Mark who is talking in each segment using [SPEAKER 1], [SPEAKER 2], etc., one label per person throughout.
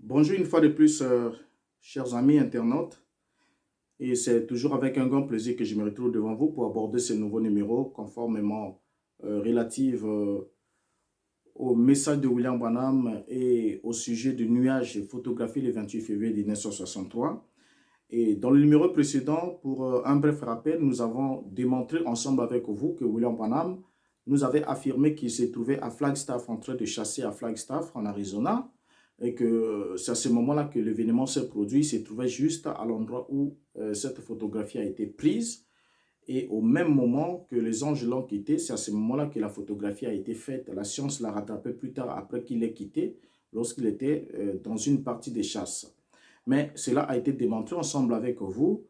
[SPEAKER 1] Bonjour une fois de plus, chers amis internautes. Et c'est toujours avec un grand plaisir que je me retrouve devant vous pour aborder ce nouveau numéro conformément relative au message de William Branham et au sujet du nuage photographié le 28 février 1963. Et dans le numéro précédent, pour un bref rappel, nous avons démontré ensemble avec vous que William Branham nous avait affirmé qu'il se trouvait à Flagstaff en train de chasser à Flagstaff en Arizona et que c'est à ce moment-là que l'événement s'est produit. Il se trouvait juste à l'endroit où cette photographie a été prise et au même moment que les anges l'ont quitté, c'est à ce moment-là que la photographie a été faite. La science l'a rattrapé plus tard après qu'il l'ait quitté lorsqu'il était dans une partie des chasses. Mais cela a été démontré ensemble avec vous,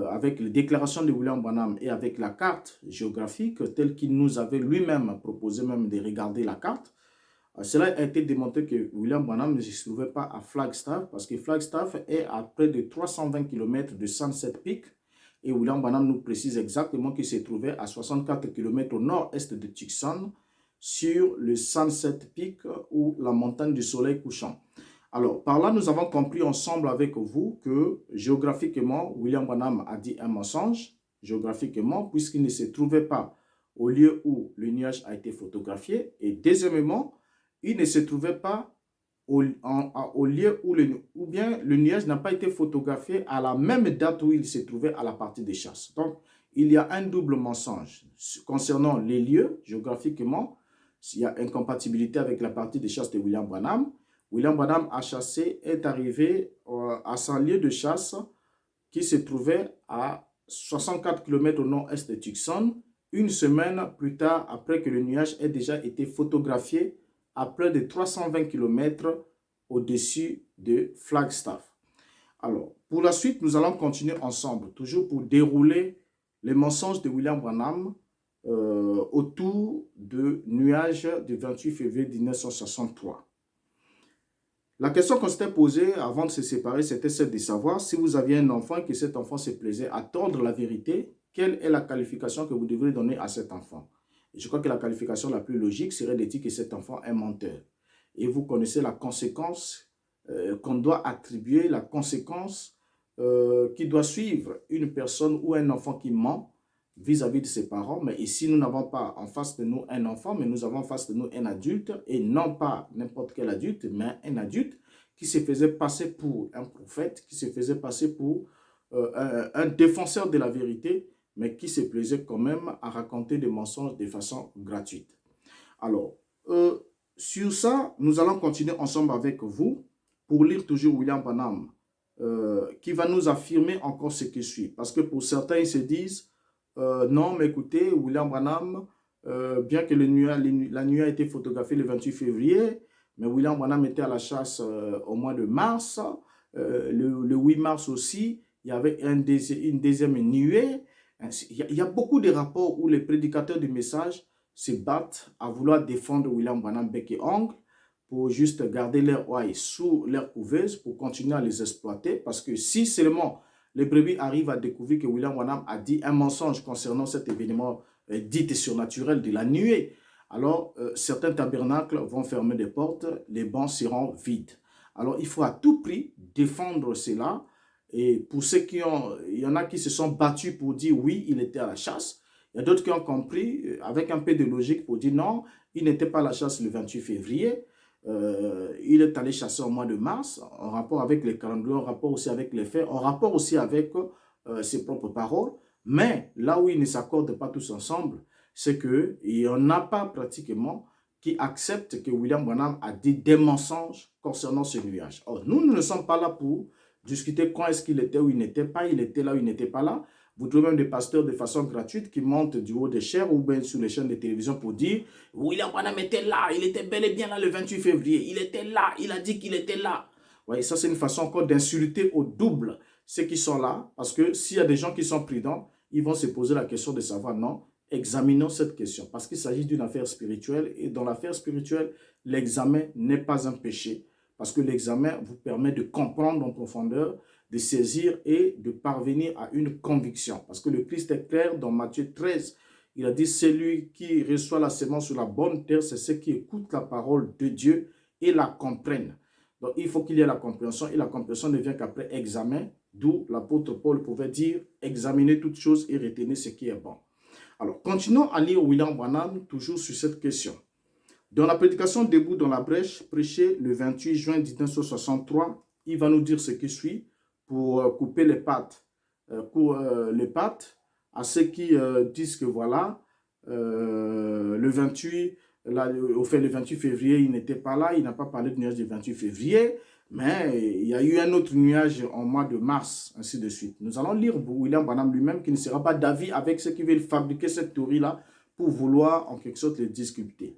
[SPEAKER 1] avec les déclarations de William Branham et avec la carte géographique telle qu'il nous avait lui-même proposé même de regarder la carte. Cela a été démontré que William Branham ne se trouvait pas à Flagstaff parce que Flagstaff est à près de 320 km de Sunset Peak et William Branham nous précise exactement qu'il se trouvait à 64 km au nord-est de Tucson sur le Sunset Peak ou la montagne du soleil couchant. Alors, par là, nous avons compris ensemble avec vous que géographiquement, William Branham a dit un mensonge, géographiquement, puisqu'il ne se trouvait pas au lieu où le nuage a été photographié. Et deuxièmement, il ne se trouvait pas au lieu où ou bien le nuage n'a pas été photographié à la même date où il se trouvait à la partie des chasses. Donc, il y a un double mensonge concernant les lieux géographiquement. Il y a incompatibilité avec la partie des chasses de William Branham. William Branham a chassé, est arrivé à son lieu de chasse qui se trouvait à 64 km au nord-est de Tucson, une semaine plus tard après que le nuage ait déjà été photographié à près de 320 km au-dessus de Flagstaff. Alors, pour la suite, nous allons continuer ensemble, toujours pour dérouler les mensonges de William Branham autour du nuage du 28 février 1963. La question qu'on s'était posée avant de se séparer, c'était celle de savoir si vous aviez un enfant et que cet enfant se plaisait à tordre la vérité, quelle est la qualification que vous devrez donner à cet enfant? Et je crois que la qualification la plus logique serait de dire que cet enfant est menteur. Et vous connaissez la conséquence qu'on doit attribuer, la conséquence qui doit suivre une personne ou un enfant qui ment vis-à-vis de ses parents. Mais ici, nous n'avons pas en face de nous un enfant, mais nous avons en face de nous un adulte, et non pas n'importe quel adulte, mais un adulte qui se faisait passer pour un prophète, qui se faisait passer pour un défenseur de la vérité, mais qui se plaisait quand même à raconter des mensonges de façon gratuite. Alors, sur ça, nous allons continuer ensemble avec vous pour lire toujours William Branham, qui va nous affirmer encore ce qui suit. Parce que pour certains, ils se disent, non, mais écoutez, William Branham, bien que la nuit a été photographiée le 28 février, mais William Branham était à la chasse au mois de mars. Le 8 mars aussi, il y avait une deuxième nuée. Il y a beaucoup de rapports où les prédicateurs du message se battent à vouloir défendre William Branham bec et ongle pour juste garder leur oeil sous leur couveuse pour continuer à les exploiter. Parce que si seulement les brebis arrivent à découvrir que William Branham a dit un mensonge concernant cet événement dit surnaturel de la nuée, alors certains tabernacles vont fermer des portes, les bancs seront vides. Alors il faut à tout prix défendre cela. Et pour ceux qui ont, il y en a qui se sont battus pour dire oui, il était à la chasse. Il y a d'autres qui ont compris avec un peu de logique pour dire non, il n'était pas à la chasse le 28 février. Il est allé chasser au mois de mars, en rapport avec les calendriers, en rapport aussi avec les faits, en rapport aussi avec ses propres paroles. Mais là où ils ne s'accordent pas tous ensemble, c'est qu'il n'y en a pas pratiquement qui acceptent que William Branham a dit des mensonges concernant ce nuage. Or, nous ne sommes pas là pour discuter quand est-ce qu'il était ou il n'était pas, il était là ou il n'était pas là. Vous trouvez même des pasteurs de façon gratuite qui montent du haut des chairs ou bien sur les chaînes de télévision pour dire « William Branham était là, il était bel et bien là le 28 février, il était là, il a dit qu'il était là. » Ouais, ça c'est une façon encore d'insulter au double ceux qui sont là, parce que s'il y a des gens qui sont prudents, ils vont se poser la question de savoir non, examinons cette question, parce qu'il s'agit d'une affaire spirituelle, et dans l'affaire spirituelle, l'examen n'est pas un péché, parce que l'examen vous permet de comprendre en profondeur, de saisir et de parvenir à une conviction. Parce que le Christ est clair dans Matthieu 13. Il a dit, celui qui reçoit la semence sur la bonne terre, c'est ceux qui écoutent la parole de Dieu et la comprennent. Donc, il faut qu'il y ait la compréhension, et la compréhension ne vient qu'après examen, d'où l'apôtre Paul pouvait dire « examinez toutes choses et retenez ce qui est bon ». Alors, continuons à lire William Branham, toujours sur cette question. Dans la prédication Debout dans la brèche, prêchée le 28 juin 1963, il va nous dire ce qui suit pour couper les pattes à ceux qui disent que voilà, le 28, là, au fait, le 28 février, il n'était pas là, il n'a pas parlé du nuage du 28 février, mais il y a eu un autre nuage en mois de mars, ainsi de suite. Nous allons lire William Branham lui-même qui ne sera pas d'avis avec ceux qui veulent fabriquer cette théorie-là pour vouloir en quelque sorte les discuter.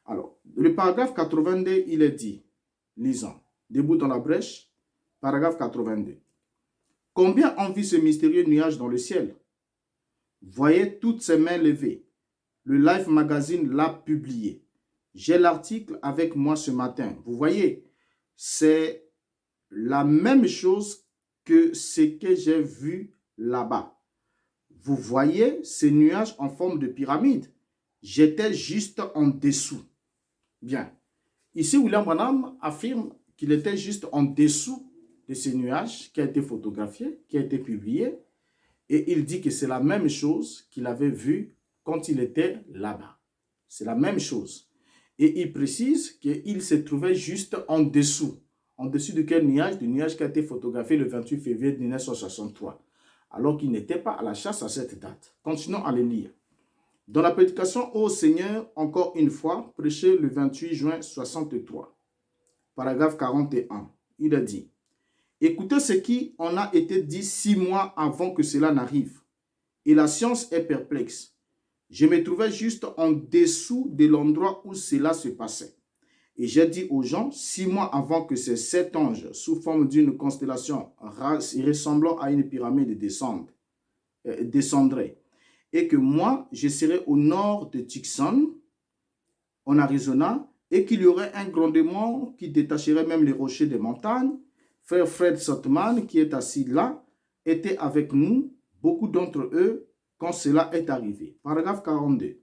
[SPEAKER 1] Alors, le paragraphe 82, il est dit, lisons, Debout dans la brèche, paragraphe 82. Combien ont vu ce mystérieux nuage dans le ciel? Voyez toutes ces mains levées. Le Life Magazine l'a publié. J'ai l'article avec moi ce matin. Vous voyez, c'est la même chose que ce que j'ai vu là-bas. Vous voyez ces nuages en forme de pyramide. J'étais juste en dessous. Bien. Ici, William Branham affirme qu'il était juste en dessous de ces nuages qui a été photographié, qui a été publié. Et il dit que c'est la même chose qu'il avait vu quand il était là-bas. C'est la même chose. Et il précise qu'il se trouvait juste en dessous. En dessous de quel nuage? Du nuage qui a été photographié le 28 février 1963. Alors qu'il n'était pas à la chasse à cette date. Continuons à le lire. Dans la prédication au Seigneur, encore une fois, prêchée le 28 juin 63, paragraphe 41, il a dit « Écoutez ce qui en a été dit 6 mois avant que cela n'arrive, et la science est perplexe. Je me trouvais juste en dessous de l'endroit où cela se passait. Et j'ai dit aux gens, 6 mois avant que ces 7 anges, sous forme d'une constellation ressemblant à une pyramide, descendraient, et que moi, je serais au nord de Tucson, en Arizona, et qu'il y aurait un grondement qui détacherait même les rochers des montagnes. Frère Fred Sotman, qui est assis là, était avec nous, beaucoup d'entre eux, quand cela est arrivé. » Paragraphe 42.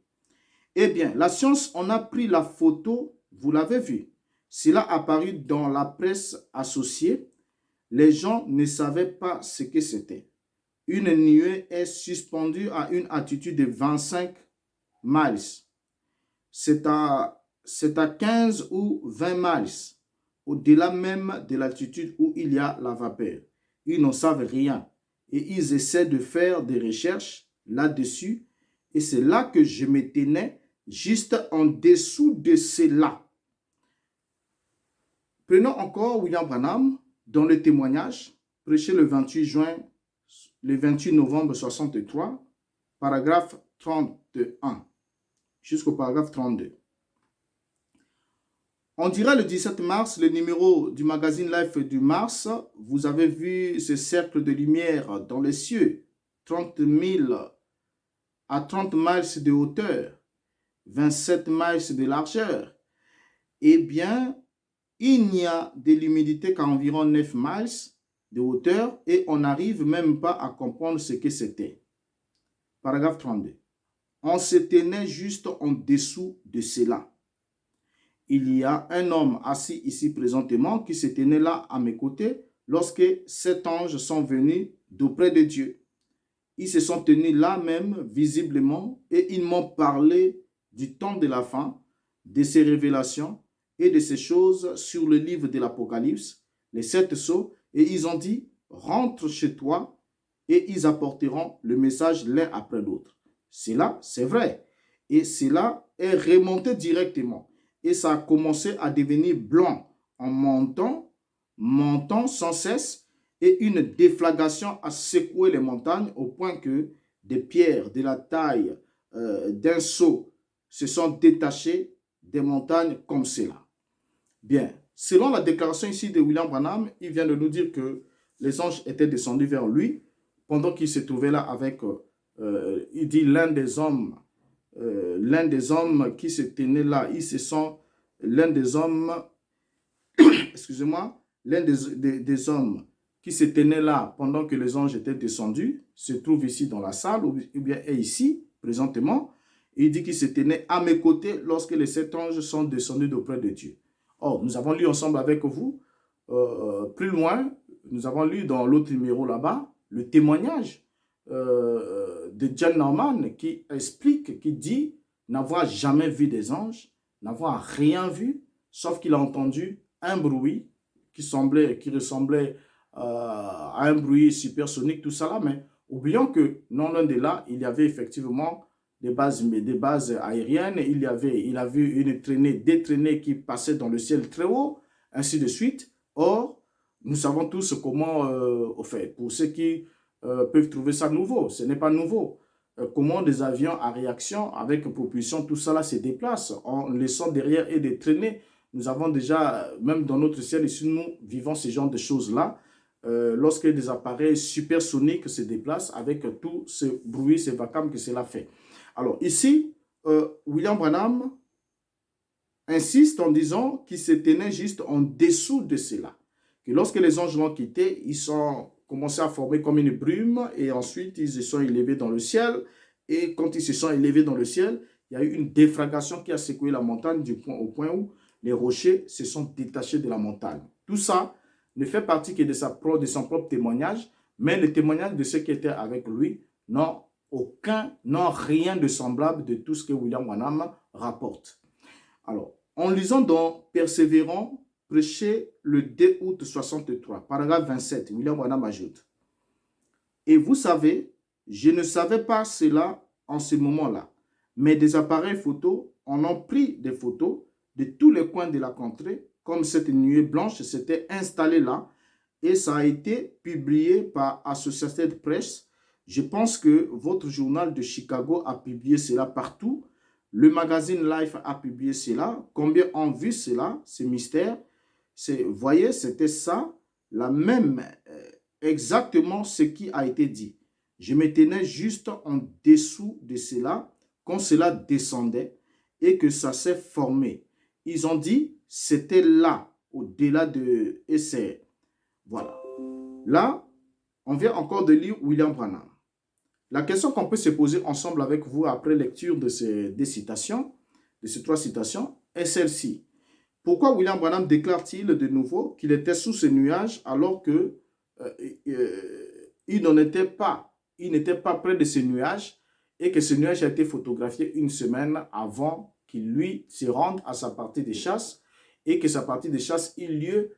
[SPEAKER 1] Eh bien, la science en a pris la photo, vous l'avez vu. Cela a apparu dans la presse associée. Les gens ne savaient pas ce que c'était. Une nuée est suspendue à une altitude de 25 miles. C'est à 15 ou 20 miles, au-delà même de l'altitude où il y a la vapeur. Ils n'en savent rien et ils essaient de faire des recherches là-dessus. Et c'est là que je me tenais, juste en dessous de cela. Prenons encore William Branham dans le témoignage, prêché le 28 novembre 63, paragraphe 31, jusqu'au paragraphe 32. On dirait le 17 mars, le numéro du magazine Life du mars, vous avez vu ce cercle de lumière dans les cieux, 30 000 à 30 miles de hauteur, 27 miles de largeur. Eh bien, il n'y a de l'humidité qu'à environ 9 miles de hauteur et on n'arrive même pas à comprendre ce que c'était. Paragraphe 32. On se tenait juste en dessous de cela. Il y a un homme assis ici présentement qui se tenait là à mes côtés lorsque 7 anges sont venus d'auprès de Dieu. Ils se sont tenus là même visiblement et ils m'ont parlé du temps de la fin, de ses révélations et de ces choses sur le livre de l'Apocalypse, les 7 sceaux, et ils ont dit, rentre chez toi et ils apporteront le message l'un après l'autre. Cela, c'est vrai. Et cela est remonté directement. Et ça a commencé à devenir blanc en montant sans cesse, et une déflagration a secoué les montagnes au point que des pierres de la taille d'un seau se sont détachées des montagnes comme cela. Bien, selon la déclaration ici de William Branham, il vient de nous dire que les anges étaient descendus vers lui pendant qu'il se trouvait là avec, il dit l'un des hommes qui se tenait là, l'un des hommes, excusez-moi, l'un des hommes qui se tenait là pendant que les anges étaient descendus, se trouve ici dans la salle, ou bien est ici, présentement. Et il dit qu'il se tenait à mes côtés lorsque les 7 anges sont descendus d'auprès de Dieu. Or, nous avons lu ensemble avec vous plus loin, nous avons lu dans l'autre numéro là-bas, le témoignage de John Norman qui explique, qui dit n'avoir jamais vu des anges, n'avoir rien vu, sauf qu'il a entendu un bruit qui ressemblait à un bruit supersonique, tout ça là, mais oublions que non loin de là, il y avait effectivement des bases aériennes, il a vu des traînées qui passaient dans le ciel très haut, ainsi de suite. Or, nous savons tous comment, au fait, pour ceux qui peuvent trouver ça nouveau, ce n'est pas nouveau. Comment des avions à réaction avec propulsion, tout ça là se déplace en laissant derrière et des traînées. Nous avons déjà, même dans notre ciel, ici, nous vivons ce genre de choses-là. Lorsque des appareils supersoniques se déplacent avec tout ce bruit, ce vacarme que cela fait. Alors ici, William Branham insiste en disant qu'il se tenait juste en dessous de cela. Que lorsque les anges l'ont quitté, ils sont commencé à former comme une brume et ensuite ils se sont élevés dans le ciel. Et quand ils se sont élevés dans le ciel, il y a eu une déflagration qui a secoué la montagne au point où les rochers se sont détachés de la montagne. Tout ça ne fait partie que de son propre témoignage, mais le témoignage de ceux qui étaient avec lui n'ont rien de semblable de tout ce que William Branham rapporte. Alors, en lisant dans Persévérant, prêché le 2 août 63, paragraphe 27, William Branham ajoute: et vous savez, je ne savais pas cela en ce moment-là, mais des appareils photo en ont pris des photos de tous les coins de la contrée, comme cette nuée blanche s'était installée là, et ça a été publié par Associated Press. Je pense que votre journal de Chicago a publié cela partout. Le magazine Life a publié cela. Combien ont vu cela, ce mystère? Vous voyez, c'était ça, exactement ce qui a été dit. Je me tenais juste en dessous de cela, quand cela descendait et que ça s'est formé. Ils ont dit, c'était là, au-delà de essai. Voilà. Là, on vient encore de lire William Branham. La question qu'on peut se poser ensemble avec vous après lecture de ces trois citations, est celle-ci. Pourquoi William Branham déclare-t-il de nouveau qu'il était sous ce nuage alors que il n'était pas près de ce nuage et que ce nuage a été photographié une semaine avant qu'il lui se rende à sa partie de chasse et que sa partie de chasse eut lieu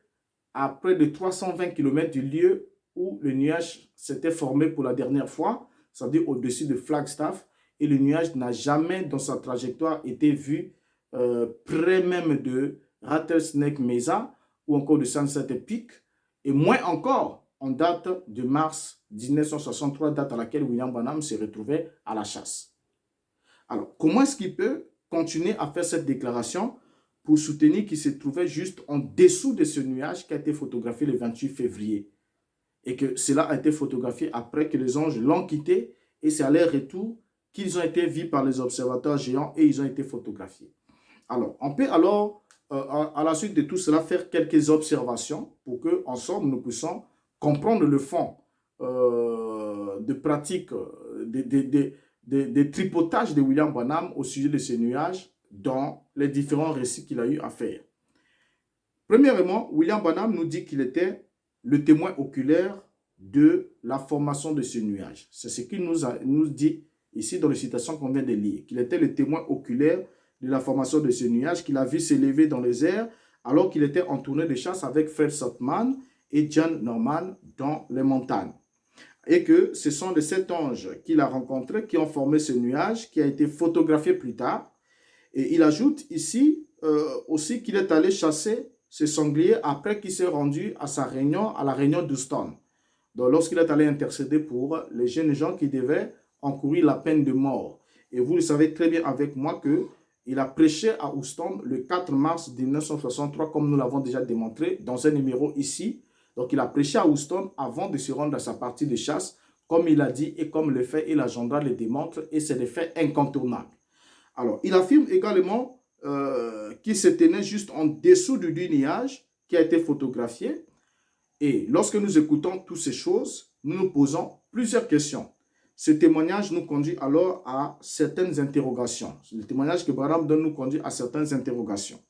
[SPEAKER 1] à près de 320 km du lieu où le nuage s'était formé pour la dernière fois, c'est-à-dire au-dessus de Flagstaff, et le nuage n'a jamais dans sa trajectoire été vu près même de Rattlesnake Mesa ou encore de Sunset Peak, et moins encore en date de mars 1963, date à laquelle William Branham se retrouvait à la chasse. Alors, comment est-ce qu'il peut continuer à faire cette déclaration pour soutenir qu'il se trouvait juste en dessous de ce nuage qui a été photographié le 28 février et que cela a été photographié après que les anges l'ont quitté et c'est à leur retour qu'ils ont été vus par les observateurs géants et ils ont été photographiés. Alors, on peut alors, à la suite de tout cela, faire quelques observations pour que, ensemble, nous puissions comprendre le fond de pratique, des tripotages de William Branham au sujet de ces nuages dans les différents récits qu'il a eu à faire. Premièrement, William Branham nous dit qu'il était le témoin oculaire de la formation de ce nuage. C'est ce qu'il nous dit ici dans les citations qu'on vient de lire, qu'il était le témoin oculaire de la formation de ce nuage, qu'il a vu s'élever dans les airs alors qu'il était en tournée de chasse avec Fred Saltman et John Norman dans les montagnes. Et que ce sont les 7 anges qu'il a rencontrés qui ont formé ce nuage qui a été photographié plus tard. Et il ajoute ici aussi qu'il est allé chasser ce sanglier après qu'il s'est rendu à la réunion d'Houston. Donc lorsqu'il est allé intercéder pour les jeunes gens qui devaient encourir la peine de mort. Et vous le savez très bien avec moi qu'il a prêché à Houston le 4 mars 1963, comme nous l'avons déjà démontré dans un numéro ici. Donc il a prêché à Houston avant de se rendre à sa partie de chasse, comme il a dit et comme le fait et l'agenda le démontre, et c'est des faits incontournables. Alors, il affirme également qu'il se tenait juste en dessous du nuage qui a été photographié. Et lorsque nous écoutons toutes ces choses, nous nous posons plusieurs questions. Ce témoignage nous conduit alors à certaines interrogations. Le témoignage que Branham donne nous conduit à certaines interrogations.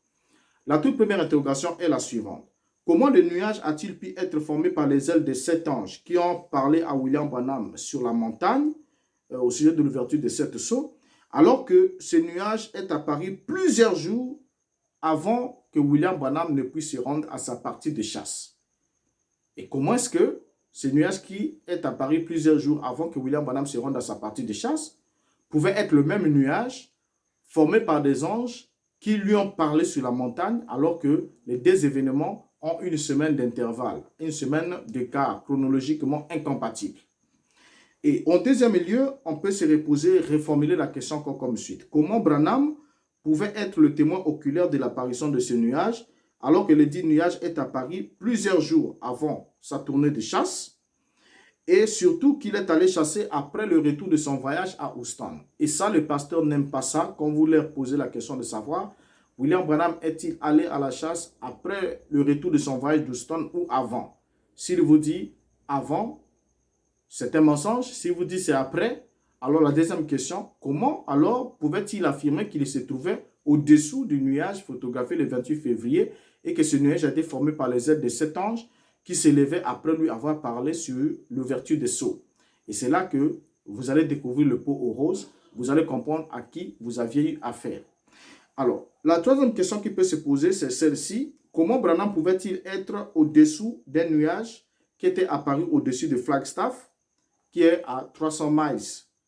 [SPEAKER 1] La toute première interrogation est la suivante. Comment le nuage a-t-il pu être formé par les ailes des 7 anges qui ont parlé à William Branham sur la montagne au sujet de l'ouverture des 7 sceaux, alors que ce nuage est apparu plusieurs jours avant que William Branham ne puisse se rendre à sa partie de chasse? Et comment est-ce que ce nuage qui est apparu plusieurs jours avant que William Branham se rende à sa partie de chasse pouvait être le même nuage formé par des anges qui lui ont parlé sur la montagne, alors que les deux événements ont une semaine d'intervalle, une semaine d'écart chronologiquement incompatible? Et en deuxième lieu, on peut se reposer, reformuler la question encore comme suite. Comment Branham pouvait être le témoin oculaire de l'apparition de ce nuage, alors que le dit nuage est apparu plusieurs jours avant sa tournée de chasse, et surtout qu'il est allé chasser après le retour de son voyage à Houston? Et ça, le pasteur n'aime pas ça. Quand vous leur posez la question de savoir, William Branham est-il allé à la chasse après le retour de son voyage d'Houston ou avant? S'il vous dit avant, c'est un mensonge. S'il vous dit c'est après, alors la deuxième question, comment alors pouvait-il affirmer qu'il se trouvait au-dessous du nuage photographié le 28 février et que ce nuage a été formé par les ailes de 7 anges qui s'élevait après lui avoir parlé sur l'ouverture des sceaux? Et c'est là que vous allez découvrir le pot aux roses, vous allez comprendre à qui vous aviez eu affaire. Alors, la troisième question qui peut se poser, c'est celle-ci. Comment Branham pouvait-il être au-dessous d'un nuage qui était apparu au-dessus de Flagstaff, qui est à 300 miles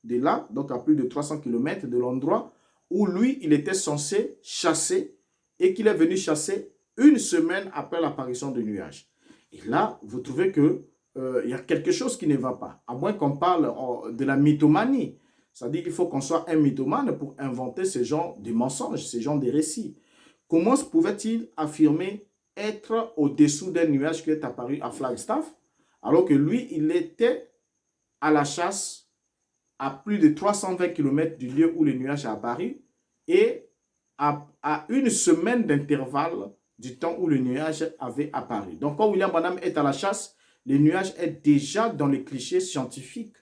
[SPEAKER 1] de là, donc à plus de 300 km de l'endroit où lui, il était censé chasser et qu'il est venu chasser une semaine après l'apparition du nuage? Et là, vous trouvez qu'il y a quelque chose qui ne va pas, à moins qu'on parle de la mythomanie. C'est-à-dire qu'il faut qu'on soit un mythomane pour inventer ce genre de mensonges, ce genre de récits. Comment pouvait-il affirmer être au-dessous d'un nuage qui est apparu à Flagstaff, alors que lui, il était à la chasse à plus de 320 km du lieu où le nuage a apparu et à une semaine d'intervalle du temps où le nuage avait apparu? Donc, quand William Branham est à la chasse, le nuage est déjà dans les clichés scientifiques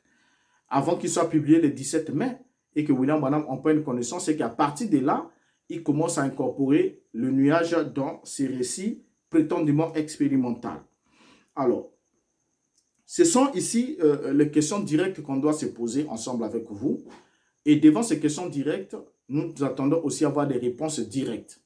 [SPEAKER 1] avant qu'il soit publié le 17 mai et que William Branham en prenne connaissance, et qu'à partir de là, il commence à incorporer le nuage dans ses récits prétendument expérimentaux. Alors, ce sont ici les questions directes qu'on doit se poser ensemble avec vous. Et devant ces questions directes, nous attendons aussi à avoir des réponses directes.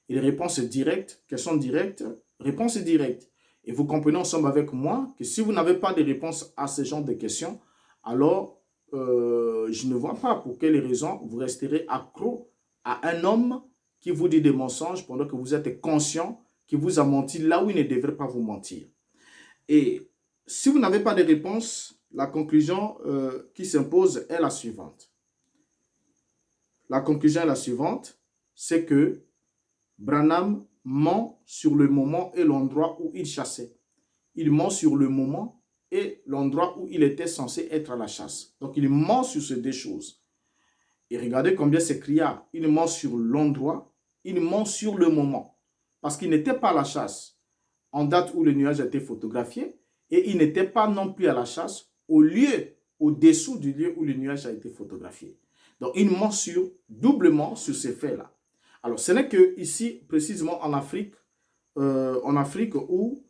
[SPEAKER 1] Et les réponses directes, questions directes, réponses directes. Et vous comprenez ensemble avec moi que si vous n'avez pas de réponse à ce genre de questions, alors je ne vois pas pour quelles raisons vous resterez accro à un homme qui vous dit des mensonges pendant que vous êtes conscient qu'il vous a menti là où il ne devrait pas vous mentir. Et si vous n'avez pas de réponse, la conclusion qui s'impose est la suivante. La conclusion est la suivante, c'est que Branham ment sur le moment et l'endroit où il chassait. Il ment sur le moment et l'endroit où il était censé être à la chasse. Donc, il ment sur ces deux choses. Et regardez combien c'est criard. Il ment sur l'endroit, il ment sur le moment. Parce qu'il n'était pas à la chasse en date où le nuage a été photographié et il n'était pas non plus à la chasse au-dessous du lieu où le nuage a été photographié. Donc, il ment doublement sur ces faits-là. Alors, ce n'est que ici, précisément en Afrique où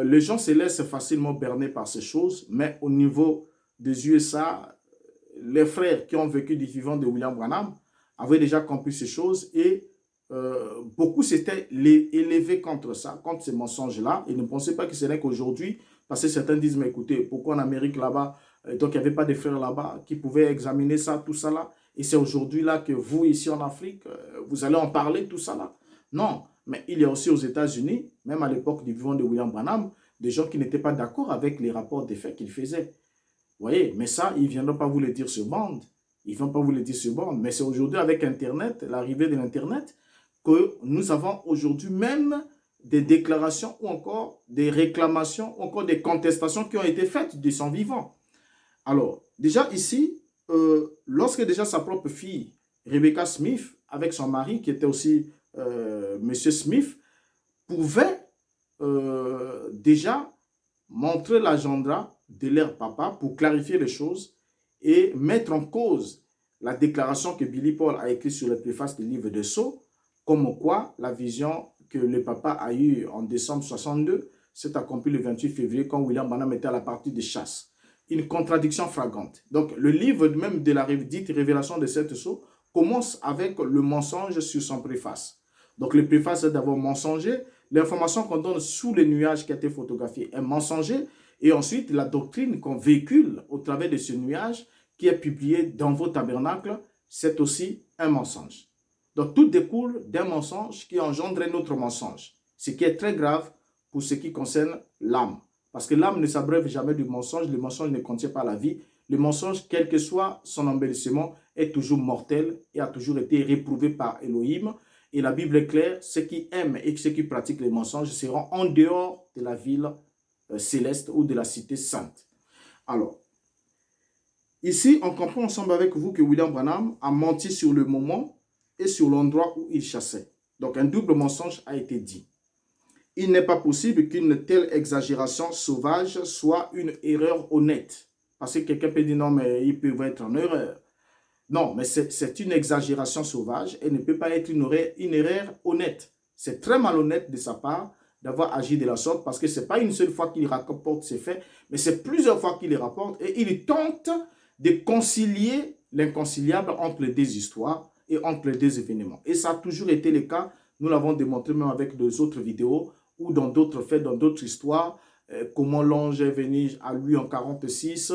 [SPEAKER 1] les gens se laissent facilement berner par ces choses, mais au niveau des USA, les frères qui ont vécu du vivant de William Branham avaient déjà compris ces choses et beaucoup s'étaient élevés contre ça, contre ces mensonges-là. Ils ne pensaient pas que ce n'est qu'aujourd'hui, parce que certains disent, mais écoutez, pourquoi en Amérique là-bas, donc il n'y avait pas de frères là-bas qui pouvaient examiner ça, tout ça là, et c'est aujourd'hui là que vous, ici en Afrique, vous allez en parler, tout ça là. Non, mais il y a aussi aux États-Unis, même à l'époque du vivant de William Branham, des gens qui n'étaient pas d'accord avec les rapports des faits qu'il faisait. Vous voyez, mais ça, ils ne viendront pas vous le dire sur bande. Ils ne vont pas vous le dire sur bande. Mais c'est aujourd'hui avec Internet, l'arrivée de l'Internet, que nous avons aujourd'hui même des déclarations ou encore des réclamations, ou encore des contestations qui ont été faites de son vivant. Alors, déjà ici, lorsque déjà sa propre fille, Rebecca Smith, avec son mari, qui était aussi Monsieur Smith, pouvait déjà montrer l'agenda de leur papa pour clarifier les choses et mettre en cause la déclaration que Billy Paul a écrite sur la préface du livre de Sceaux, comme quoi la vision que le papa a eu en décembre 62 s'est accompli le 28 février quand William Branham était à la partie de chasse. Une contradiction flagrante. Donc, le livre même de la dite révélation de cette sceau commence avec le mensonge sur son préface. Donc, le préface est d'abord mensonger. L'information qu'on donne sous les nuages qui a été photographié est mensonger. Et ensuite, la doctrine qu'on véhicule au travers de ce nuage qui est publié dans vos tabernacles, c'est aussi un mensonge. Donc, tout découle d'un mensonge qui engendre un autre mensonge. Ce qui est très grave pour ce qui concerne l'âme. Parce que l'âme ne s'abreuve jamais du mensonge. Le mensonge ne contient pas la vie. Le mensonge, quel que soit son embellissement, est toujours mortel et a toujours été réprouvé par Elohim. Et la Bible est claire, ceux qui aiment et ceux qui pratiquent les mensonges seront en dehors de la ville céleste ou de la cité sainte. Alors, ici, on comprend ensemble avec vous que William Branham a menti sur le moment et sur l'endroit où il chassait. Donc, un double mensonge a été dit. Il n'est pas possible qu'une telle exagération sauvage soit une erreur honnête. Parce que quelqu'un peut dire non, mais il peut être en erreur. Non, mais c'est une exagération sauvage et ne peut pas être une erreur honnête. C'est très malhonnête de sa part d'avoir agi de la sorte parce que ce n'est pas une seule fois qu'il rapporte ses faits, mais c'est plusieurs fois qu'il les rapporte et il tente de concilier l'inconciliable entre les deux histoires et entre les deux événements. Et ça a toujours été le cas. Nous l'avons démontré même avec deux autres vidéos ou dans d'autres faits, dans d'autres histoires, comment l'ange est venu à lui en 46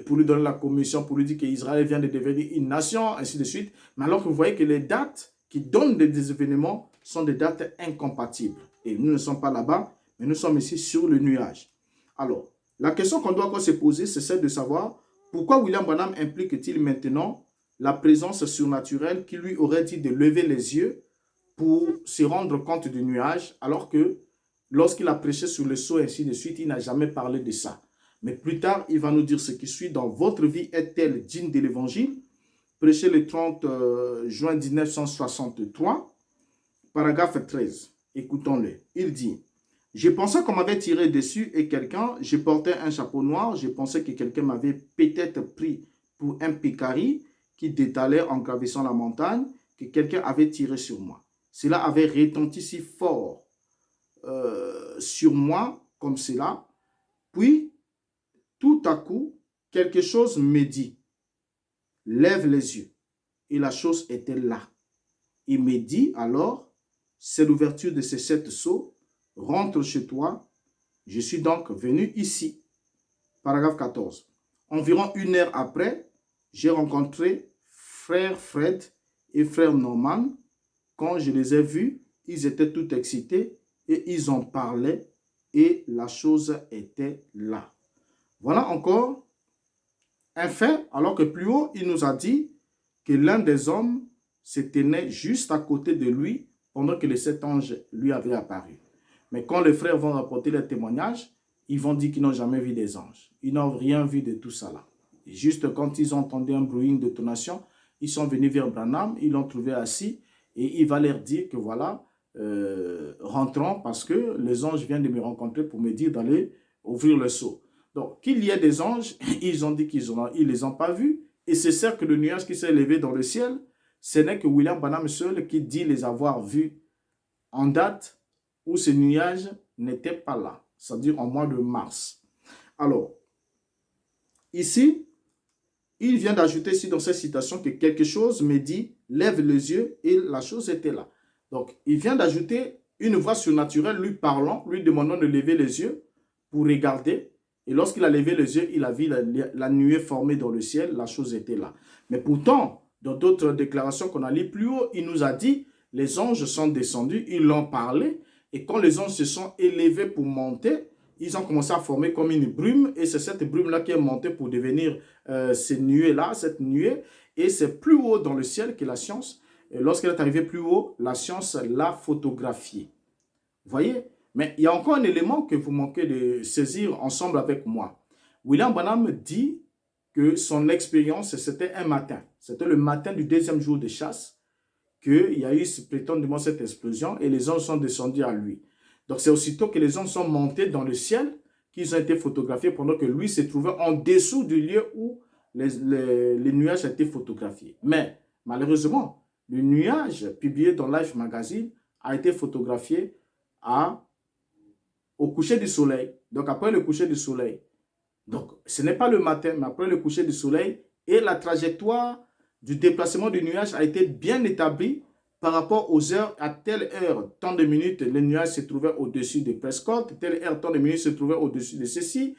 [SPEAKER 1] pour lui donner la commission, pour lui dire qu'Israël vient de devenir une nation, ainsi de suite. Mais alors que vous voyez que les dates qui donnent des événements sont des dates incompatibles. Et nous ne sommes pas là-bas, mais nous sommes ici sur le nuage. Alors, la question qu'on doit encore se poser, c'est celle de savoir pourquoi William Branham implique-t-il maintenant la présence surnaturelle qui lui aurait dit de lever les yeux pour se rendre compte du nuage, alors que lorsqu'il a prêché sur le sceau et ainsi de suite, il n'a jamais parlé de ça. Mais plus tard, il va nous dire ce qui suit. Dans votre vie est-elle digne de l'évangile? Prêché le 30 juin 1963, paragraphe 13. Écoutons-le. Il dit, « Je pensais qu'on m'avait tiré dessus et quelqu'un, je portais un chapeau noir, je pensais que quelqu'un m'avait peut-être pris pour un pécari qui détalait en gravissant la montagne, que quelqu'un avait tiré sur moi. Cela avait retenti si fort sur moi comme cela. Puis, tout à coup, quelque chose me dit, lève les yeux. Et la chose était là. Il me dit alors, c'est l'ouverture de ces 7 sceaux, rentre chez toi. Je suis donc venu ici. Paragraphe 14. Environ 1 heure après, j'ai rencontré frère Fred et frère Norman. Quand je les ai vus, ils étaient tout excités et ils en parlaient et la chose était là. Voilà encore un fait, alors que plus haut, il nous a dit que l'un des hommes se tenait juste à côté de lui pendant que les 7 anges lui avaient apparu. Mais quand les frères vont rapporter leur témoignage, ils vont dire qu'ils n'ont jamais vu des anges. Ils n'ont rien vu de tout ça là. Et juste quand ils ont entendu un bruit, une détonation, ils sont venus vers Branham, ils l'ont trouvé assis et il va leur dire que voilà, rentrons parce que les anges viennent de me rencontrer pour me dire d'aller ouvrir le seau. Donc, qu'il y ait des anges, ils ont dit qu'ils ne les ont pas vus. Et c'est certes que le nuage qui s'est élevé dans le ciel, ce n'est que William Branham seul qui dit les avoir vus en date où ce nuage n'était pas là, c'est-à-dire en mois de mars. Alors, ici, il vient d'ajouter ici dans cette citation que quelque chose me dit, lève les yeux, et la chose était là. Donc, il vient d'ajouter une voix surnaturelle lui parlant, lui demandant de lever les yeux pour regarder. Et lorsqu'il a levé les yeux, il a vu la nuée formée dans le ciel, la chose était là. Mais pourtant, dans d'autres déclarations qu'on a lues plus haut, il nous a dit, les anges sont descendus, ils l'ont parlé, et quand les anges se sont élevés pour monter, ils ont commencé à former comme une brume, et c'est cette brume-là qui est montée pour devenir ces nuées-là, cette nuée, et c'est plus haut dans le ciel que la science. Lorsqu'elle est arrivée plus haut, la science l'a photographiée. Vous voyez? Mais il y a encore un élément que vous manquez de saisir ensemble avec moi. William Branham dit que son expérience, c'était un matin. C'était le matin du 2e jour de chasse qu'il y a eu prétendument cette explosion et les anges sont descendus à lui. Donc c'est aussitôt que les anges sont montés dans le ciel qu'ils ont été photographiés pendant que lui se trouvait en dessous du lieu où les nuages étaient photographiés. Mais malheureusement, le nuage publié dans Life Magazine a été photographié au coucher du soleil. Donc, après le coucher du soleil. Donc, ce n'est pas le matin, mais après le coucher du soleil. Et la trajectoire du déplacement du nuage a été bien établie par rapport aux heures. À telle heure, tant de minutes, le nuage se trouvait au-dessus de Prescott. Telle heure, tant de minutes se trouvait au-dessus de ceci.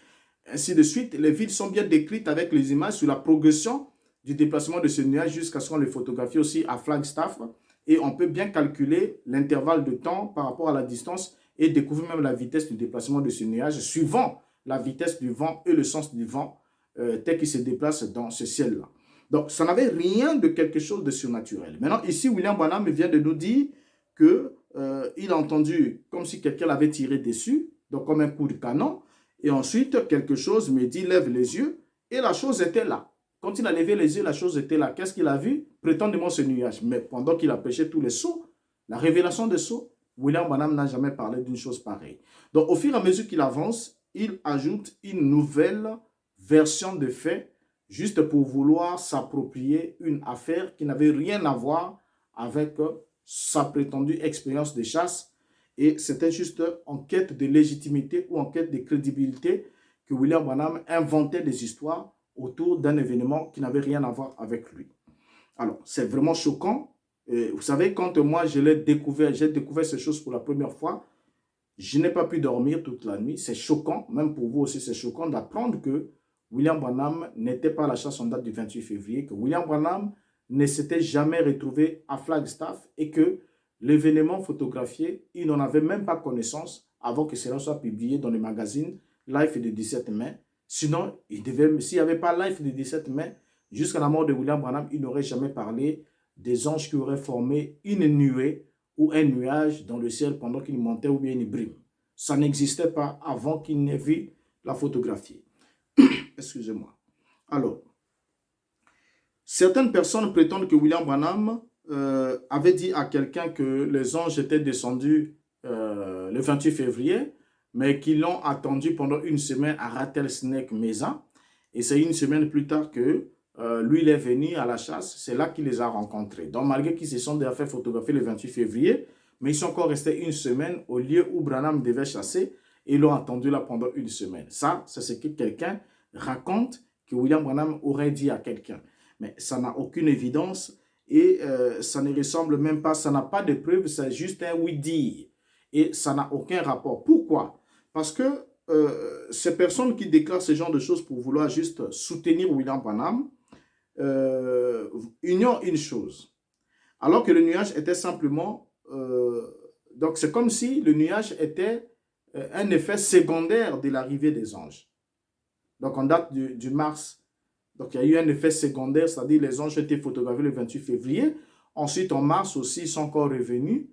[SPEAKER 1] Ainsi de suite. Les villes sont bien décrites avec les images sur la progression du déplacement de ce nuage jusqu'à ce qu'on le photographie aussi à Flagstaff. Et on peut bien calculer l'intervalle de temps par rapport à la distance et découvrir même la vitesse du déplacement de ce nuage suivant la vitesse du vent et le sens du vent tel qu'il se déplace dans ce ciel-là. Donc, ça n'avait rien de quelque chose de surnaturel. Maintenant, ici, William Branham vient de nous dire qu'il a entendu comme si quelqu'un l'avait tiré dessus, donc comme un coup de canon, et ensuite, quelque chose me dit, lève les yeux, et la chose était là. Quand il a levé les yeux, la chose était là. Qu'est-ce qu'il a vu? Prétendument ce nuage. Mais pendant qu'il a prêché tous les sceaux, la révélation des sceaux, William Branham n'a jamais parlé d'une chose pareille. Donc, au fur et à mesure qu'il avance, il ajoute une nouvelle version de fait, juste pour vouloir s'approprier une affaire qui n'avait rien à voir avec sa prétendue expérience de chasse. Et c'était juste en quête de légitimité ou en quête de crédibilité que William Branham inventait des histoires autour d'un événement qui n'avait rien à voir avec lui. Alors, c'est vraiment choquant. Vous savez, quand moi j'ai découvert ces choses pour la première fois, je n'ai pas pu dormir toute la nuit. C'est choquant, même pour vous aussi, c'est choquant d'apprendre que William Branham n'était pas à la chasse en date du 28 février, que William Branham ne s'était jamais retrouvé à Flagstaff et que l'événement photographié, il n'en avait même pas connaissance avant que cela soit publié dans le magazine Life du 17 mai. Sinon, s'il n'y avait pas Life du 17 mai, jusqu'à la mort de William Branham, il n'aurait jamais parlé des anges qui auraient formé une nuée ou un nuage dans le ciel pendant qu'il montait ou bien une brume. Ça n'existait pas avant qu'il n'ait vu la photographie. Excusez-moi. Alors, certaines personnes prétendent que William Branham avait dit à quelqu'un que les anges étaient descendus le 28 février, mais qu'ils l'ont attendu pendant une semaine à Rattlesnake Mesa. Et c'est une semaine plus tard que lui, il est venu à la chasse. C'est là qu'il les a rencontrés. Donc, malgré qu'ils se sont déjà fait photographier le 28 février, mais ils sont encore restés une semaine au lieu où Branham devait chasser et ils l'ont attendu là pendant une semaine. Ça, c'est ce que quelqu'un raconte que William Branham aurait dit à quelqu'un. Mais ça n'a aucune évidence et ça ne ressemble même pas, ça n'a pas de preuves, c'est juste un oui-dire. Et ça n'a aucun rapport. Pourquoi? Parce que ces personnes qui déclarent ce genre de choses pour vouloir juste soutenir William Branham ignorent une chose. Alors que le nuage était simplement... donc c'est comme si le nuage était un effet secondaire de l'arrivée des anges. Donc en date du mars, donc il y a eu un effet secondaire, c'est-à-dire les anges ont été photographiés le 28 février. Ensuite en mars aussi, ils sont encore revenus.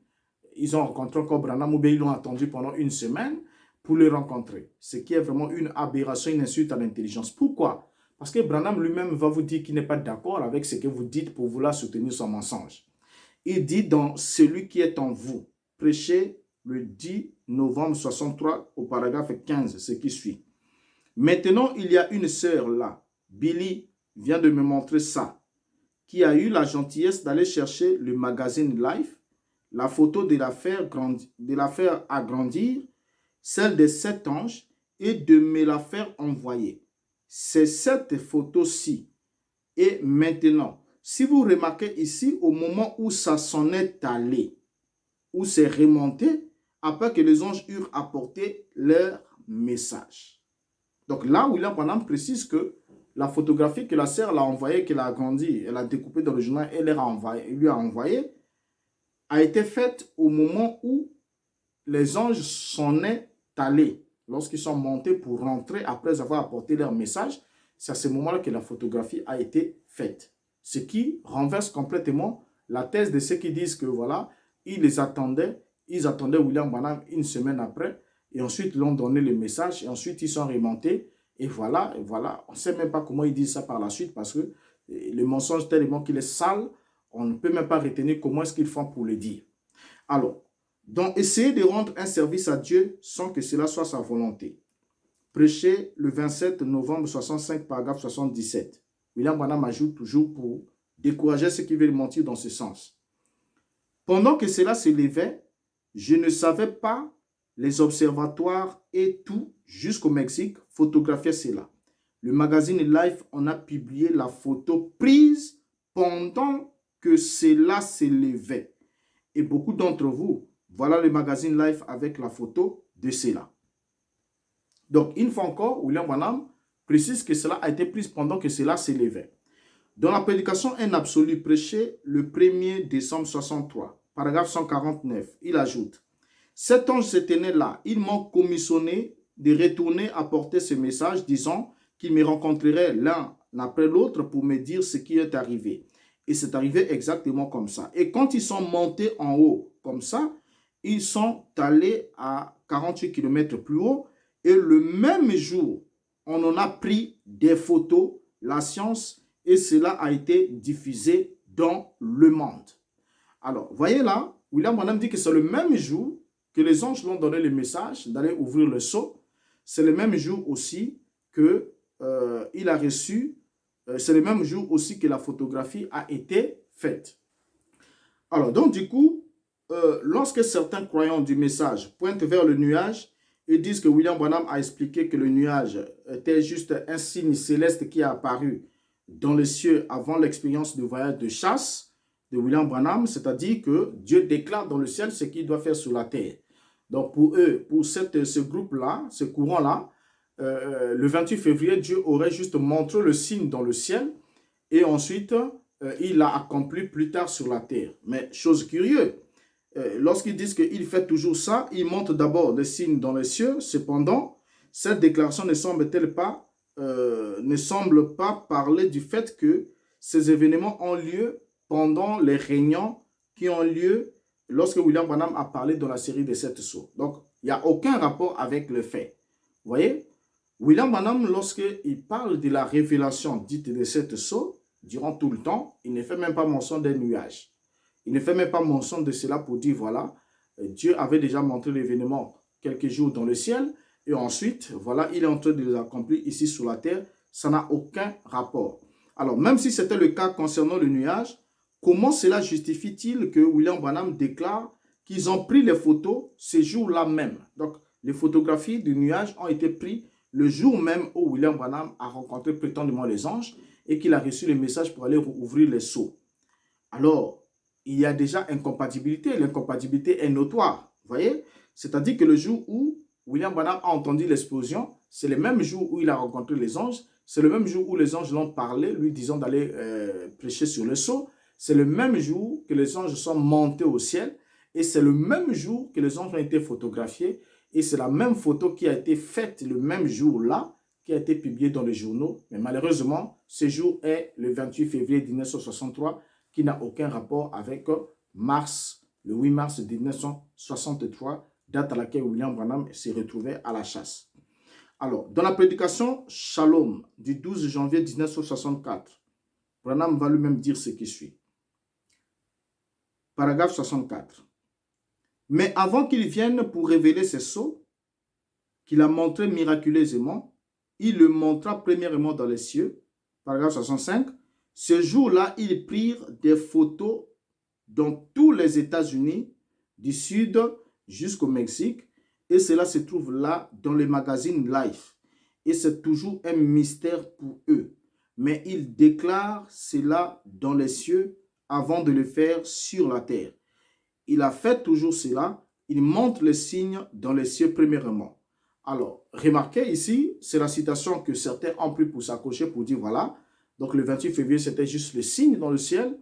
[SPEAKER 1] Ils ont rencontré encore Branham ou bien ils l'ont attendu pendant une semaine pour le rencontrer. Ce qui est vraiment une aberration, une insulte à l'intelligence. Pourquoi? Parce que Branham lui-même va vous dire qu'il n'est pas d'accord avec ce que vous dites pour vouloir soutenir son mensonge. Il dit dans Celui qui est en vous, prêché le 10 novembre 63 au paragraphe 15, ce qui suit. Maintenant, il y a une sœur là, Billy vient de me montrer ça, qui a eu la gentillesse d'aller chercher le magazine Life, la photo de l'affaire agrandir, celle des 7 anges, et de me la faire envoyer. C'est cette photo-ci. Et maintenant, si vous remarquez ici, au moment où ça s'en est allé, où c'est remonté, après que les anges eurent apporté leur message. Donc là, William Branham précise que la photographie que la sœur l'a envoyée, qu'elle a agrandie, elle a découpé dans le journal et lui a envoyé, a été faite au moment où les anges s'en est allés. Lorsqu'ils sont montés pour rentrer après avoir apporté leur message, c'est à ce moment-là que la photographie a été faite. Ce qui renverse complètement la thèse de ceux qui disent que voilà, ils attendaient William Branham une semaine après, et ensuite ils l'ont donné le message, et ensuite ils sont remontés, et voilà. On ne sait même pas comment ils disent ça par la suite, parce que le mensonge tellement qu'il est sale, on ne peut même pas retenir comment est-ce qu'ils font pour le dire. Alors, donc essayez de rendre un service à Dieu sans que cela soit sa volonté. Prêché le 27 novembre 65, paragraphe 77. William Branham ajoute toujours pour décourager ceux qui veulent mentir dans ce sens. Pendant que cela se levait, Je ne savais pas les observatoires et tout jusqu'au Mexique photographiaient cela. Le magazine Life en a publié la photo prise pendant que cela s'élevait. Et beaucoup d'entre vous, voilà le magazine Life avec la photo de cela. Donc, une fois encore, William Branham précise que cela a été pris pendant que cela s'élevait. Dans la prédication Un absolu prêchée le 1er décembre 63, paragraphe 149, il ajoute: cet ange s'éternel-là, il m'a commissionné de retourner apporter ce message, disant qu'il me rencontrerait l'un après l'autre pour me dire ce qui est arrivé. Et c'est arrivé exactement comme ça. Et quand ils sont montés en haut comme ça, ils sont allés à 48 km plus haut. Et le même jour, on en a pris des photos, la science, et cela a été diffusé dans le monde. Alors, voyez là, William Branham dit que c'est le même jour que les anges l'ont donné le message d'aller ouvrir le sceau. C'est le même jour aussi que il a reçu, c'est le même jour aussi que la photographie a été faite. Alors, donc du coup, lorsque certains croyants du message pointent vers le nuage et disent que William Branham a expliqué que le nuage était juste un signe céleste qui a apparu dans les cieux avant l'expérience du voyage de chasse de William Branham, c'est-à-dire que Dieu déclare dans le ciel ce qu'il doit faire sur la terre. Donc pour eux, pour ce groupe-là, ce courant-là, le 28 février, Dieu aurait juste montré le signe dans le ciel et ensuite, il l'a accompli plus tard sur la terre. Mais chose curieuse, lorsqu'ils disent qu'il fait toujours ça, il montre d'abord le signe dans les cieux. Cependant, cette déclaration ne semble pas parler du fait que ces événements ont lieu pendant les réunions qui ont lieu lorsque William Branham a parlé dans la série des 7 sceaux. Donc, il n'y a aucun rapport avec le fait. Vous voyez, William Branham, lorsqu'il parle de la révélation dite des 7 sceaux, durant tout le temps, il ne fait même pas mention des nuages. Il ne fait même pas mention de cela pour dire, voilà, Dieu avait déjà montré l'événement quelques jours dans le ciel, et ensuite, voilà, il est en train de les accomplir ici sur la terre. Ça n'a aucun rapport. Alors, même si c'était le cas concernant le nuage, comment cela justifie-t-il que William Branham déclare qu'ils ont pris les photos ces jours-là même? Donc, les photographies du nuage ont été prises le jour même où William Branham a rencontré prétendument les anges et qu'il a reçu le message pour aller ouvrir les sceaux. Alors, il y a déjà incompatibilité. L'incompatibilité est notoire. Vous voyez? C'est-à-dire que le jour où William Branham a entendu l'explosion, c'est le même jour où il a rencontré les anges, c'est le même jour où les anges l'ont parlé, lui disant d'aller prêcher sur le sceau. C'est le même jour que les anges sont montés au ciel et c'est le même jour que les anges ont été photographiés et c'est la même photo qui a été faite le même jour-là, qui a été publiée dans les journaux. Mais malheureusement, ce jour est le 28 février 1963, qui n'a aucun rapport avec mars, le 8 mars 1963, date à laquelle William Branham s'est retrouvé à la chasse. Alors, dans la prédication Shalom du 12 janvier 1964, Branham va lui-même dire ce qui suit. Paragraphe 64. Mais avant qu'il vienne pour révéler ses sceaux, qu'il a montré miraculeusement, il le montra premièrement dans les cieux. Paragraphe 65. Ce jour-là, ils prirent des photos dans tous les États-Unis, du Sud jusqu'au Mexique, et cela se trouve là dans le magazine Life. Et c'est toujours un mystère pour eux. Mais ils déclarent cela dans les cieux avant de le faire sur la terre. Il a fait toujours cela. Il montre les signes dans les cieux premièrement. Alors, remarquez ici, c'est la citation que certains ont pris pour s'accrocher pour dire voilà. Donc, le 28 février, c'était juste le signe dans le ciel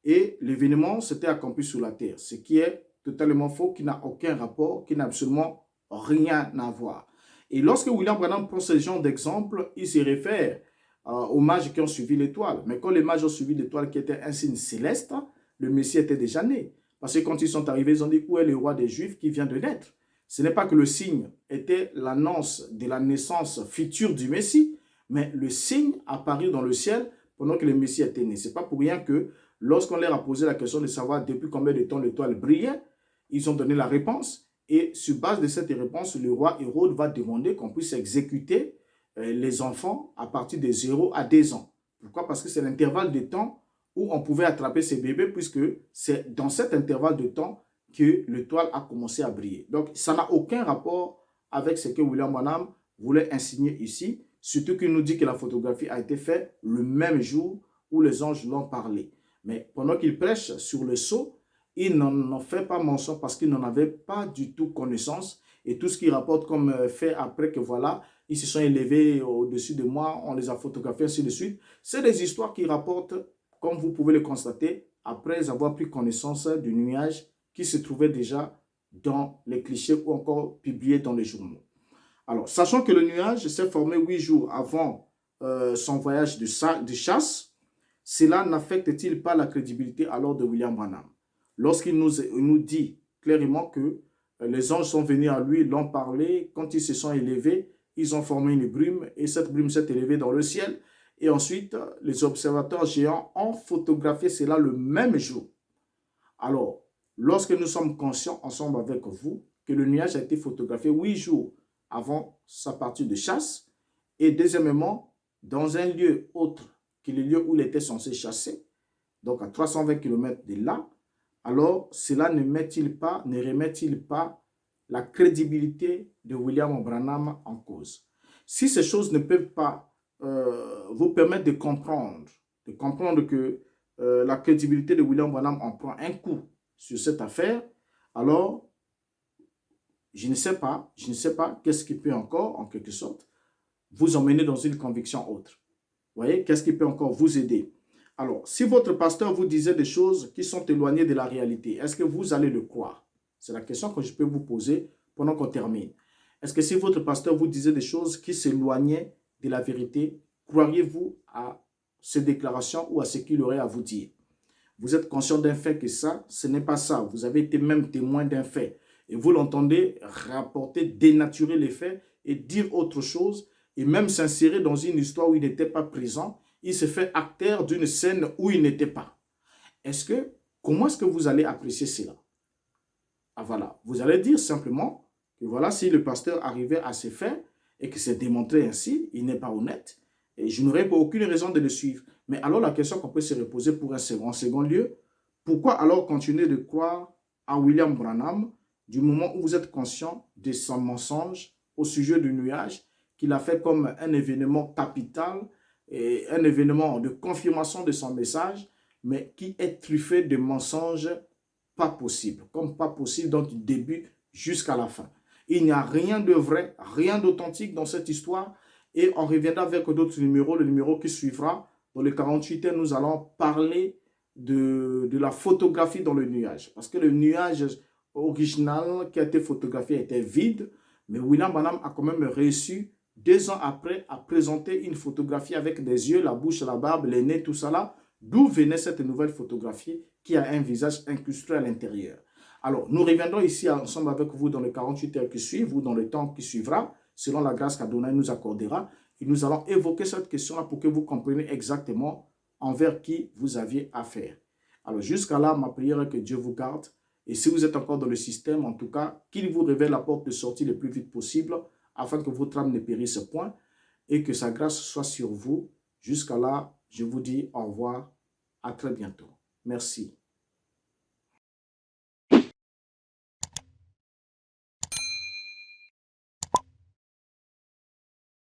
[SPEAKER 1] et l'événement s'était accompli sur la terre. Ce qui est totalement faux, qui n'a aucun rapport, qui n'a absolument rien à voir. Et lorsque William Branham prend ce genre d'exemple, il se réfère aux mages qui ont suivi l'étoile. Mais quand les mages ont suivi l'étoile qui était un signe céleste, le Messie était déjà né. Parce que quand ils sont arrivés, ils ont dit, où est le roi des Juifs qui vient de naître? Ce n'est pas que le signe était l'annonce de la naissance future du Messie, mais le signe apparut dans le ciel pendant que le Messie était né. Ce n'est pas pour rien que lorsqu'on leur a posé la question de savoir depuis combien de temps l'étoile brillait, ils ont donné la réponse. Et sur base de cette réponse, le roi Hérode va demander qu'on puisse exécuter les enfants à partir de 0 à 2 ans. Pourquoi? Parce que c'est l'intervalle de temps où on pouvait attraper ces bébés, puisque c'est dans cet intervalle de temps que l'étoile a commencé à briller. Donc, ça n'a aucun rapport avec ce que William Branham voulait insigner ici, surtout qu'il nous dit que la photographie a été faite le même jour où les anges l'ont parlé. Mais pendant qu'il prêche sur le sceau, il n'en fait pas mention parce qu'il n'en avait pas du tout connaissance. Et tout ce qu'il rapporte comme fait après que voilà, ils se sont élevés au-dessus de moi, on les a photographiés, ainsi de suite. C'est des histoires qu'il rapporte, comme vous pouvez le constater, après avoir pris connaissance du nuage qui se trouvait déjà dans les clichés ou encore publiés dans les journaux. Alors, sachant que le nuage s'est formé 8 jours avant son voyage de chasse, cela n'affecte-t-il pas la crédibilité alors de William Branham? Lorsqu'il nous dit clairement que les anges sont venus à lui, l'ont parlé, quand ils se sont élevés, ils ont formé une brume et cette brume s'est élevée dans le ciel. Et ensuite, les observateurs géants ont photographié cela le même jour. Alors, lorsque nous sommes conscients ensemble avec vous que le nuage a été photographié 8 jours avant sa partie de chasse, et deuxièmement, dans un lieu autre que le lieu où il était censé chasser, donc à 320 km de là, alors cela ne remet-il pas la crédibilité de William Branham en cause? Si ces choses ne peuvent pas vous permettre de comprendre que la crédibilité de William Branham en prend un coup sur cette affaire, alors je ne sais pas qu'est-ce qui peut encore, en quelque sorte, vous emmener dans une conviction autre. Vous voyez, qu'est-ce qui peut encore vous aider? Alors, si votre pasteur vous disait des choses qui sont éloignées de la réalité, est-ce que vous allez le croire? C'est la question que je peux vous poser pendant qu'on termine. Est-ce que si votre pasteur vous disait des choses qui s'éloignaient de la vérité, croiriez-vous à ces déclarations ou à ce qu'il aurait à vous dire? Vous êtes conscient d'un fait que ça, ce n'est pas ça. Vous avez été même témoin d'un fait. Et vous l'entendez rapporter, dénaturer les faits et dire autre chose et même s'insérer dans une histoire où il n'était pas présent. Il se fait acteur d'une scène où il n'était pas. Comment est-ce que vous allez apprécier cela? Ah voilà, vous allez dire simplement que voilà, si le pasteur arrivait à ces faits et que c'est démontré ainsi, il n'est pas honnête et je n'aurais aucune raison de le suivre. Mais alors la question qu'on peut se reposer pour en second lieu, pourquoi alors continuer de croire à William Branham du moment où vous êtes conscient de son mensonge au sujet du nuage qu'il a fait comme un événement capital et un événement de confirmation de son message, mais qui est truffé de mensonges pas possible, comme pas possible donc du début jusqu'à la fin. Il n'y a rien de vrai, rien d'authentique dans cette histoire et on reviendra avec d'autres numéros, le numéro qui suivra. Dans le 48 heures, nous allons parler de la photographie dans le nuage. Parce que le nuage original qui a été photographié était vide, mais William Branham a quand même réussi 2 ans après à présenter une photographie avec des yeux, la bouche, la barbe, les nez, tout ça là. D'où venait cette nouvelle photographie qui a un visage incrusté à l'intérieur? Alors, nous reviendrons ici ensemble avec vous dans les 48 heures qui suivent ou dans le temps qui suivra, selon la grâce qu'Adonai nous accordera. Et nous allons évoquer cette question-là pour que vous compreniez exactement envers qui vous aviez affaire. Alors, jusqu'à là, ma prière est que Dieu vous garde. Et si vous êtes encore dans le système, en tout cas, qu'il vous révèle la porte de sortie le plus vite possible afin que votre âme ne périsse point et que sa grâce soit sur vous. Jusqu'à là, je vous dis au revoir. À très bientôt. Merci.